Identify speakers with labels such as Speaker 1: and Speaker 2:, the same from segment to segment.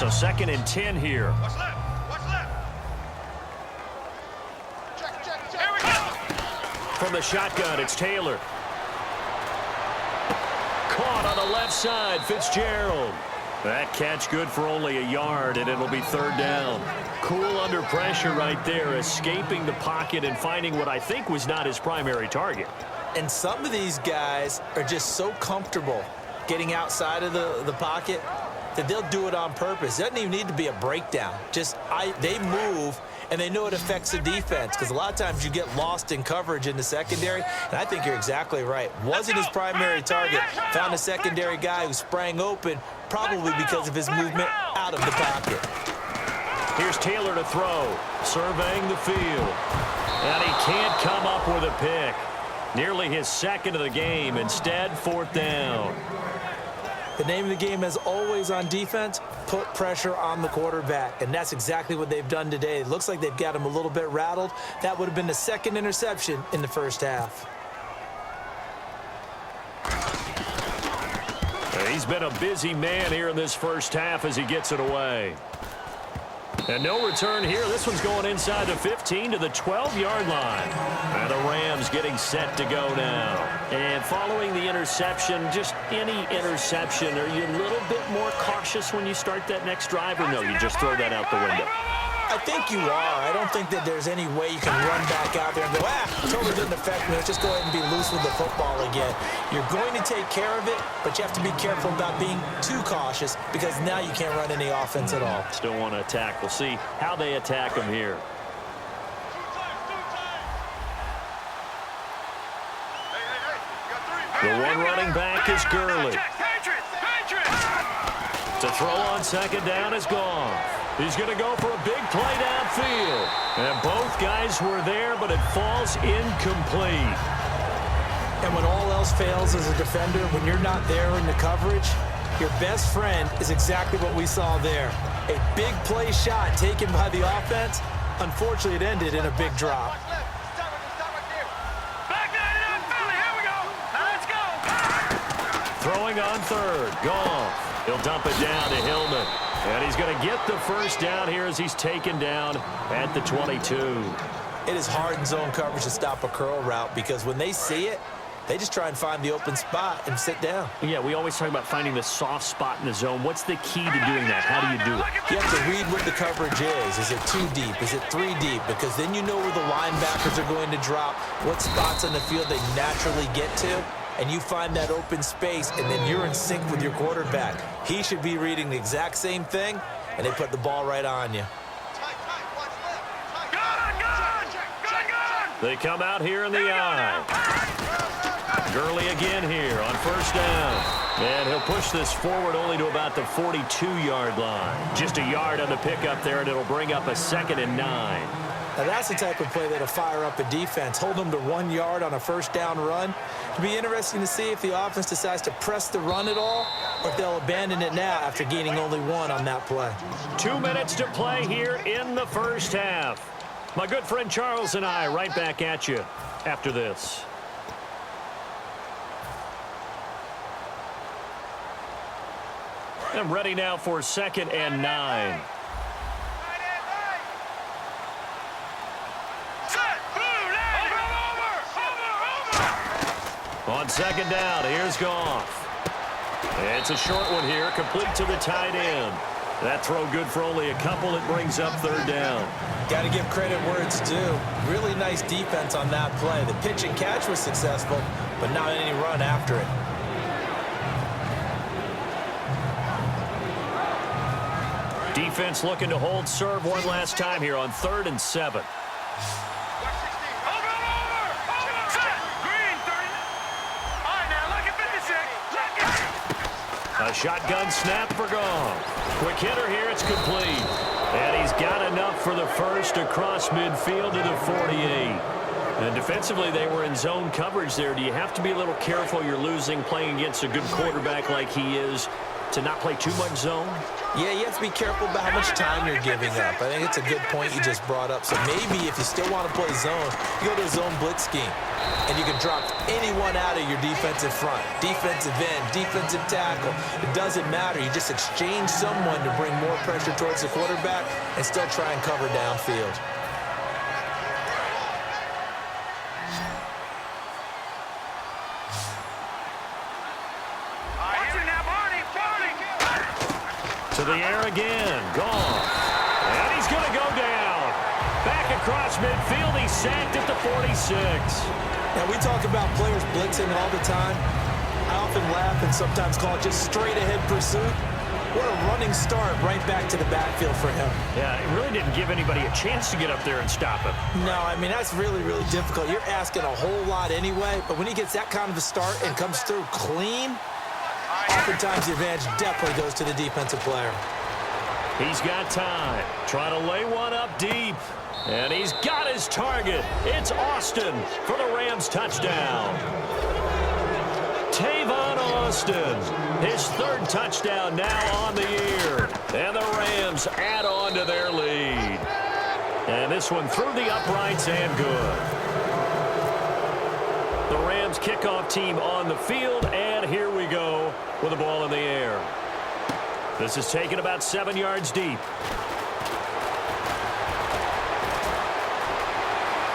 Speaker 1: So 2nd and 10 here.
Speaker 2: What's left? What's left? Check. Here we go.
Speaker 1: From the shotgun, it's Taylor. Caught on the left side, Fitzgerald. That catch good for only a yard, and it'll be 3rd down. Cool under pressure right there, escaping the pocket and finding what I think was not his primary target.
Speaker 3: And some of these guys are just so comfortable getting outside of the pocket that they'll do it on purpose. It doesn't even need to be a breakdown. They move, and they know it affects the defense, because a lot of times you get lost in coverage in the secondary, and I think you're exactly right. Wasn't his primary target. Found a secondary guy who sprang open, probably because of his movement out of the pocket.
Speaker 1: Here's Taylor to throw, surveying the field. And he can't come up with a pick. Nearly his 2nd of the game. Instead, 4th down.
Speaker 3: The name of the game, as always on defense, put pressure on the quarterback. And that's exactly what they've done today. It looks like they've got him a little bit rattled. That would have been the 2nd interception in the first half.
Speaker 1: He's been a busy man here in this first half as he gets it away. And no return here. This one's going inside the 15 to the 12-yard line. And the Rams getting set to go now. And following the interception, just any interception, are you a little bit more cautious when you start that next drive, or no, you just throw that out the window?
Speaker 3: I think you are. I don't think that there's any way you can run back out there and go, totally didn't affect me. Let's just go ahead and be loose with the football again. You're going to take care of it, but you have to be careful about being too cautious, because now you can't run any offense at all.
Speaker 1: Still want to attack. We'll see how they attack him here. The one running back is Gurley. To throw on 2nd down is gone. He's going to go for a big play downfield. And both guys were there, but it falls incomplete.
Speaker 3: And when all else fails as a defender, when you're not there in the coverage, your best friend is exactly what we saw there. A big play shot taken by the offense. Unfortunately, it ended in a big drop.
Speaker 1: Throwing on 3rd, Goff. He'll dump it down to Hillman. And he's going to get the 1st down here as he's taken down at the 22.
Speaker 3: It is hard in zone coverage to stop a curl route, because when they see it, they just try and find the open spot and sit down.
Speaker 1: Yeah, we always talk about finding the soft spot in the zone. What's the key to doing that? How do you do it?
Speaker 3: You have to read what the coverage is. Is it 2 deep? Is it 3 deep? Because then you know where the linebackers are going to drop, what spots on the field they naturally get to, and you find that open space, and then you're in sync with your quarterback. He should be reading the exact same thing, and they put the ball right on you.
Speaker 1: They come out here in the eye. Gurley again here on 1st down. And he'll push this forward only to about the 42-yard line. Just a yard on the pickup there, and it'll bring up a 2nd and 9.
Speaker 3: Now that's the type of play that'll fire up a defense. Hold them to 1 yard on a 1st down run. It'll be interesting to see if the offense decides to press the run at all, or if they'll abandon it now after gaining only 1 on that play.
Speaker 1: 2 minutes to play here in the first half. My good friend Charles and I right back at you after this. I'm ready now for 2nd and 9. On 2nd down, here's Goff. It's a short one here, complete to the tight end. That throw good for only a couple. It brings up 3rd down.
Speaker 3: Got to give credit where it's due. Really nice defense on that play. The pitch and catch was successful, but not any run after it.
Speaker 1: Defense looking to hold serve one last time here on 3rd and 7. A shotgun snap for Goff. Quick hitter here, it's complete. And he's got enough for the 1st across midfield to the 48. And defensively, they were in zone coverage there. Do you have to be a little careful? You're losing playing against a good quarterback like he is. to not play too much zone?
Speaker 3: Yeah, you have to be careful about how much time you're giving up. I think it's a good point you just brought up. So maybe if you still want to play zone, you go to a zone blitz scheme. And you can drop anyone out of your defensive front, defensive end, defensive tackle. It doesn't matter. You just exchange someone to bring more pressure towards the quarterback and still try and cover downfield.
Speaker 1: To the air again. Gone. And he's going to go down. Back across midfield. He's sacked at the 46.
Speaker 3: Now, we talk about players blitzing all the time. I often laugh and sometimes call it just straight-ahead pursuit. What a running start right back to the backfield for him.
Speaker 1: Yeah, it really didn't give anybody a chance to get up there and stop him.
Speaker 3: No, I mean, that's really, really difficult. You're asking a whole lot anyway, but when he gets that kind of a start and comes through clean, oftentimes the advantage definitely goes to the defensive player.
Speaker 1: He's got time. Trying to lay one up deep. And he's got his target. It's Austin for the Rams touchdown. Tavon Austin, his third touchdown now on the year. And the Rams add on to their lead. And this one through the uprights and good. The Rams kickoff team on the field, and here we go with the ball in the air. This is taken about 7 yards deep.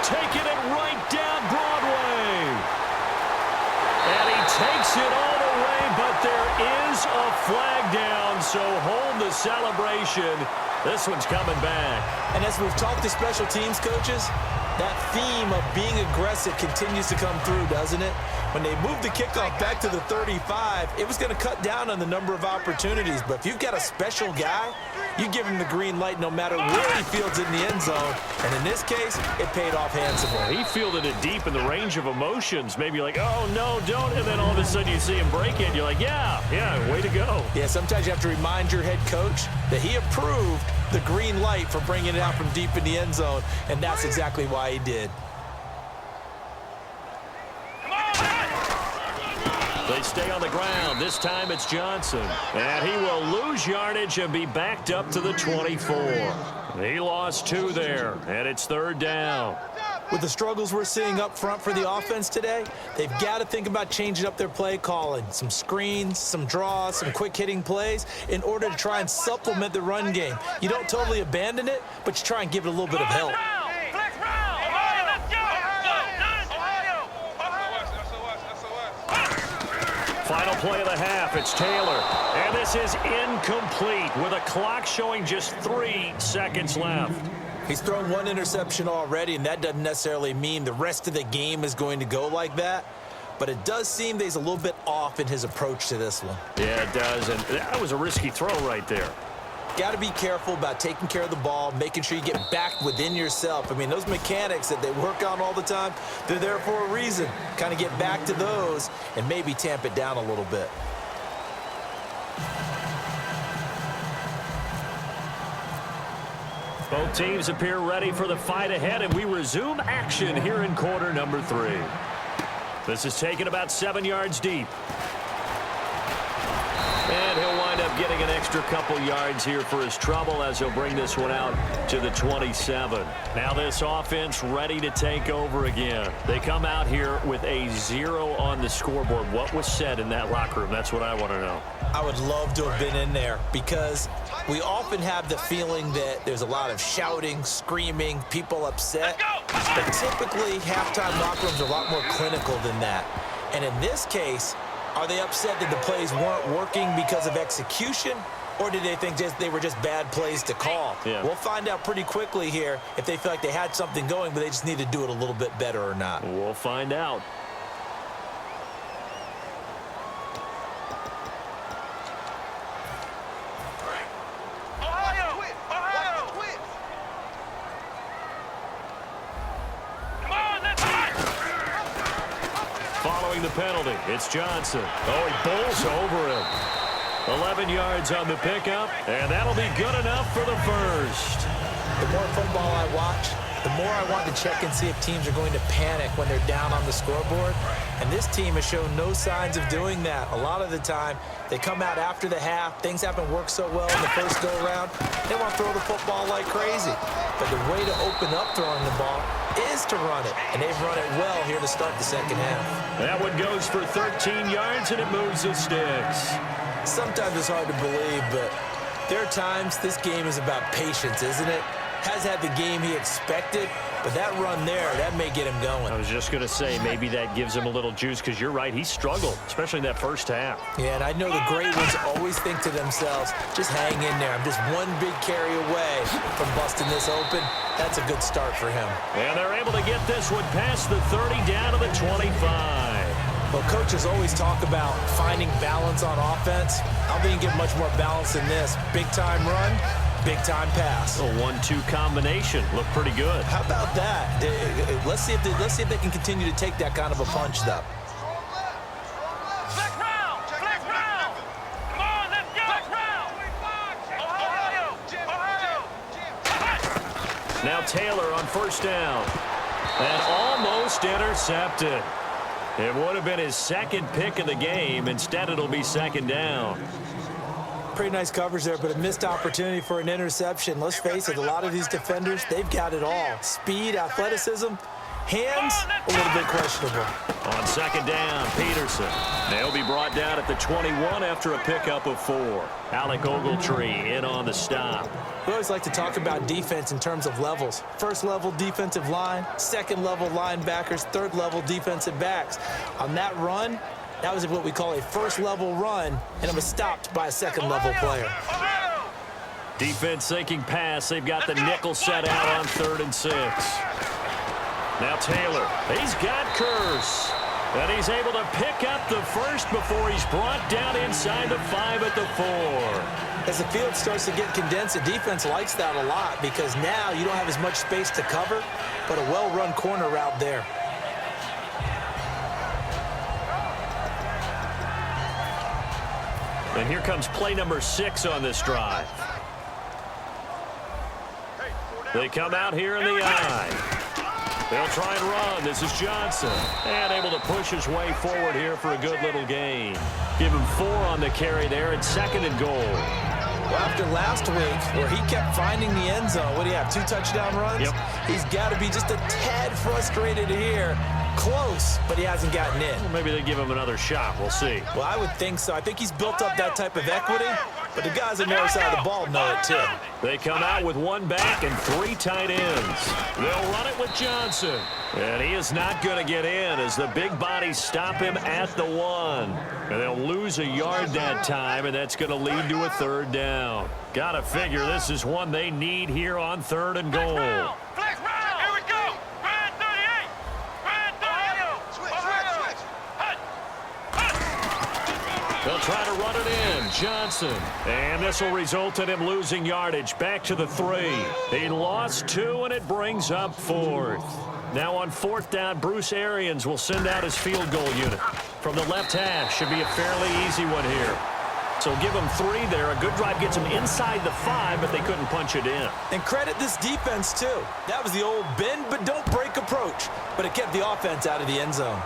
Speaker 1: Taking it right down Broadway. And he takes it all the way, but there is a flag down, so hold the celebration. This one's coming back.
Speaker 3: And as we've talked to special teams coaches, that theme of being aggressive continues to come through, doesn't it? When they moved the kickoff back to the 35, it was going to cut down on the number of opportunities. But if you've got a special guy, you give him the green light no matter where he fields it in the end zone. And in this case, it paid off handsomely.
Speaker 1: He fielded it deep in the range of emotions. Maybe like, oh, no, don't. And then all of a sudden you see him break it. You're like, yeah, way to go.
Speaker 3: Yeah, sometimes you have to remind your head coach that he approved the green light for bringing it out from deep in the end zone. And that's exactly why he did.
Speaker 1: They stay on the ground. This time it's Johnson. And he will lose yardage and be backed up to the 24. He lost 2 there, and it's third down.
Speaker 3: With the struggles we're seeing up front for the offense today, they've got to think about changing up their play calling. Some screens, some draws, some quick-hitting plays in order to try and supplement the run game. You don't totally abandon it, but you try and give it a little bit of help.
Speaker 1: Final play of the half, it's Taylor. And this is incomplete with a clock showing just 3 seconds left.
Speaker 3: He's thrown 1 interception already, and that doesn't necessarily mean the rest of the game is going to go like that. But it does seem that he's a little bit off in his approach to this one.
Speaker 1: Yeah, it does, and that was a risky throw right there.
Speaker 3: Got to be careful about taking care of the ball, making sure you get back within yourself. I mean, those mechanics that they work on all the time, they're there for a reason. Kind of get back to those and maybe tamp it down a little bit.
Speaker 1: Both teams appear ready for the fight ahead, and we resume action here in quarter number 3. This is taken about 7 yards deep. And he'll wind up getting an extra couple yards here for his trouble as he'll bring this one out to the 27. Now this offense ready to take over again. They come out here with a 0 on the scoreboard. What was said in that locker room? That's what I want to know.
Speaker 3: I would love to have been in there because we often have the feeling that there's a lot of shouting, screaming, people upset. But typically, halftime locker rooms are a lot more clinical than that. And in this case, are they upset that the plays weren't working because of execution, or did they think they were just bad plays to call?
Speaker 1: Yeah.
Speaker 3: We'll find out pretty quickly here if they feel like they had something going, but they just need to do it a little bit better or not.
Speaker 1: We'll find out. Following the penalty, it's Johnson. Oh, he bowls over him. 11 yards on the pickup, and that'll be good enough for the first.
Speaker 3: The more football I watch, the more I want to check and see if teams are going to panic when they're down on the scoreboard. And this team has shown no signs of doing that. A lot of the time, they come out after the half. Things haven't worked so well in the first go-around. They want to throw the football like crazy. But the way to open up throwing the ball is to run it. And they've run it well here to start the second half.
Speaker 1: That one goes for 13 yards, and it moves the sticks.
Speaker 3: Sometimes it's hard to believe, but there are times this game is about patience, isn't it? Has had the game he expected, but that run there, that may get him going.
Speaker 1: I was just going to say, maybe that gives him a little juice, because you're right, he struggled, especially in that first half.
Speaker 3: Yeah, and I know the great ones always think to themselves, just hang in there. I'm just one big carry away from busting this open. That's a good start for him.
Speaker 1: And they're able to get this one past the 30 down to the 25.
Speaker 3: Well, coaches always talk about finding balance on offense. I don't think you get much more balance than this. Big-time run, big-time pass.
Speaker 1: A 1-2 combination. Looked pretty good.
Speaker 3: How about that? Let's see if they can continue to take that kind of a punch, though.
Speaker 2: Flex round! Flex round! Come on, let's go! Flex round! Ohio!
Speaker 1: Now Taylor on first down. And almost intercepted. It would have been his second pick of the game. Instead, it'll be second down.
Speaker 3: Pretty nice coverage there, but a missed opportunity for an interception. Let's face it, a lot of these defenders, they've got it all. Speed, athleticism, hands, a little bit questionable.
Speaker 1: On second down, Peterson. They'll be brought down at the 21 after a pickup of 4. Alec Ogletree in on the stop.
Speaker 3: We always like to talk about defense in terms of levels. First level defensive line, second level linebackers, third level defensive backs. On that run, that was what we call a first level run, and it was stopped by a second level player.
Speaker 1: Defense thinking pass. They've got the nickel set out on 3rd and 6. Now Taylor, he's got Curse. And he's able to pick up the first before he's brought down inside the 5 at the 4.
Speaker 3: As the field starts to get condensed, the defense likes that a lot because now you don't have as much space to cover, but a well-run corner route there.
Speaker 1: And here comes play number 6 on this drive. They come out here in the eye. They'll try and run. This is Johnson. And able to push his way forward here for a good little gain. Give him 4 on the carry there at 2nd and goal.
Speaker 3: Well, after last week where he kept finding the end zone, what do you have, 2 touchdown runs?
Speaker 1: Yep.
Speaker 3: He's got to be just a tad frustrated here. Close, but he hasn't gotten in.
Speaker 1: Well, maybe they give him another shot. We'll see.
Speaker 3: Well, I would think so. I think he's built up that type of equity, but the guys on the other side of the ball know it too.
Speaker 1: They come out with 1 back and 3 tight ends. They'll run it with Johnson. And he is not going to get in as the big bodies stop him at the 1. And they'll lose a yard that time, and that's going to lead to a 3rd down. Got to figure this is one they need here on 3rd and goal.
Speaker 2: Flex round! Here we go! Brand 38! Brand 38! Switch!
Speaker 1: They'll try to run it in. Johnson. And this will result in him losing yardage. Back to the 3. He lost 2, and it brings up 4th. Now on 4th down, Bruce Arians will send out his field goal unit. From the left hash, should be a fairly easy one here. So give them 3 there. A good drive gets them inside the 5, but they couldn't punch it in.
Speaker 3: And credit this defense, too. That was the old bend but don't break approach, but it kept the offense out of the end zone.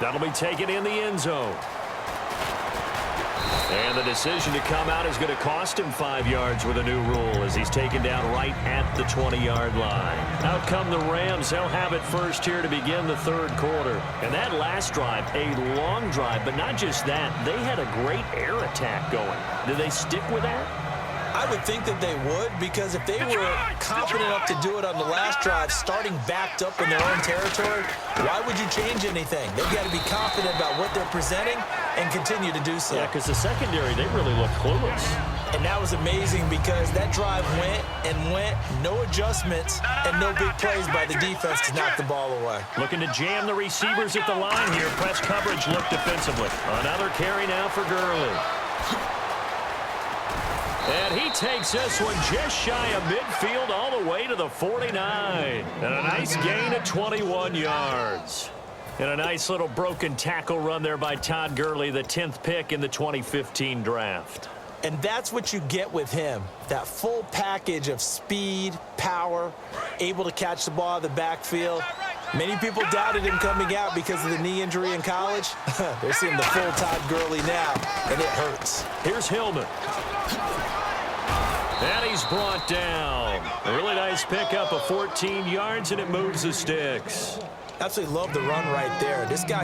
Speaker 1: That'll be taken in the end zone. And the decision to come out is going to cost him 5 yards with a new rule as he's taken down right at the 20-yard line. Out come the Rams. They'll have it first here to begin the 3rd quarter. And that last drive, a long drive, but not just that. They had a great air attack going. Do they stick with that?
Speaker 3: I would think that they would, because if they were confident enough to do it on the last drive, starting backed up in their own territory, why would you change anything? They've got to be confident about what they're presenting and continue to do so.
Speaker 1: Yeah, because the secondary, they really look clueless.
Speaker 3: And that was amazing because that drive went and went, no adjustments, and no big plays by the defense to knock the ball away.
Speaker 1: Looking to jam the receivers at the line here. Press coverage look defensively. Another carry now for Gurley. And he takes this one just shy of midfield all the way to the 49. And a nice gain of 21 yards. And a nice little broken tackle run there by Todd Gurley, the 10th pick in the 2015 draft.
Speaker 3: And that's what you get with him, that full package of speed, power, able to catch the ball out of the backfield. Many people doubted him coming out because of the knee injury in college. They're seeing the full Todd Gurley now, and it hurts.
Speaker 1: Here's Hillman. And he's brought down. A really nice pickup of 14 yards, and it moves the sticks.
Speaker 3: Absolutely love the run right there. This guy